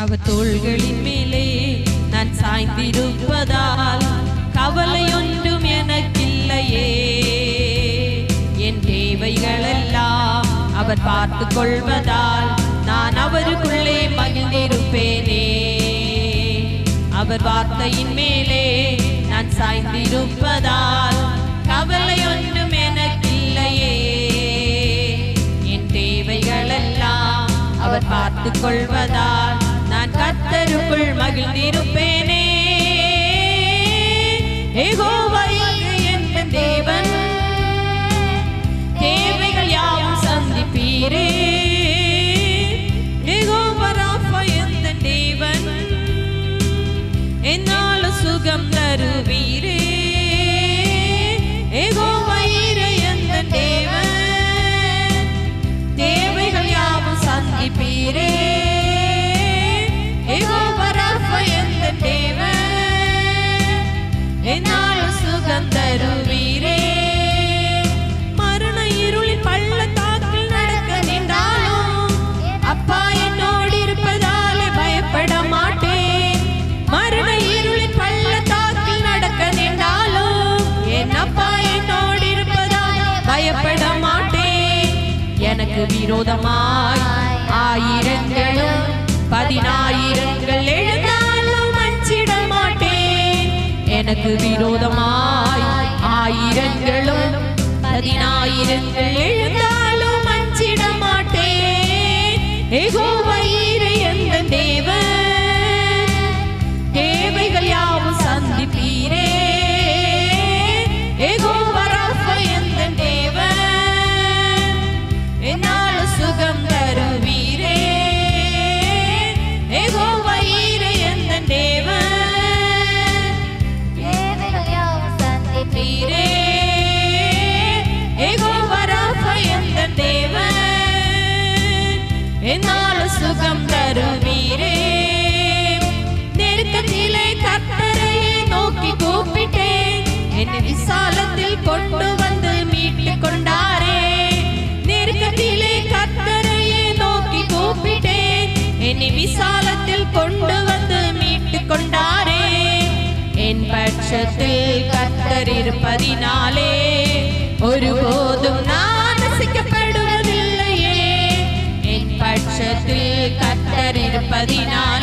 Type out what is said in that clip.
அவர் தோள்களின் மேலே நான் சாய்ந்திருப்பதால் கவலை ஒன்றும் எனக்கில்லையே. என் தேவைகளெல்லாம் அவர் பார்த்து கொள்வதால் நான் அவருக்குள்ளே மகிழ்ந்திருப்பேனே. அவர் வார்த்தையின் மேலே நான் சாய்ந்திருப்பதால் கவலை ஒன்றும் எனக்கில்லையே. என் தேவைகளெல்லாம் அவர் பார்த்து கொள்வதால் நான் கர்த்தருக்குள் மகிழ்ந்திருப்பேனே. யெகோவா என் தேவன், தேவைகள் யாவும் சந்திப்பீரே. யெகோவா ராஃபா என் தேவன், என்னால சுகம் தருவீரே. யெகோவா ஈரே என் தேவன், தேவைகள் யாவும் சந்திப்பீரே. யெகோவா ராஃபா என் தேவன், என்னால சுகம் தருவீரே. மரண இருளின் பள்ளத்தாக்கில் நடக்க நின்றாலும் அப்பா என்னோடு இருப்பதாலே பயப்பட மாட்டேன். மரண இருளின் பள்ளத்தாக்கில் நடக்க நின்றாலும் என் அப்பா என்னோடு இருப்பதால் பயப்பட மாட்டேன். எனக்கு விரோதமாய் ஆயிரங்களும் 10,000 எழுந்தாலும் அஞ்சிட மாட்டேன். எனக்கு விரோதமாய் ஆயிரங்களும் 10,000 எழுந்தாலும் அஞ்சிட மாட்டேன். யெகோவா ஈரே என் தேவன், தேவைகள் யாவும் சந்திப்பீரே. யெகோவா ராஃபா என் தேவன், என்னால சுகம் தருவீரே. யெகோவா ஈரே என் தேவன், தேவைகள் யாவும் சந்திப்பீரே. யெகோவா ராஃபா என் தேவன், என்னால சுகம் தருவீரே. நெருக்கத்திலே கர்த்தரையே நோக்கி கூப்பிட்டேன், என்னை விசாலத்தில் கொண்டு வந்து மீட்டு கொண்டாரே. நெருக்கத்திலே கர்த்தரையே நோக்கி கூப்பிட்டேன், என்னை விசாலத்தில் கொண்டு வந்து மீட்டு கொண்டாரே. என் பட்சத்தில் கர்த்தர் இருப்பதினாலே ஒருபோதும் நான் நசிக்கப்படுவதில்லையே. என் பட்சத்தில் கர்த்தர் இருப்பதினாலே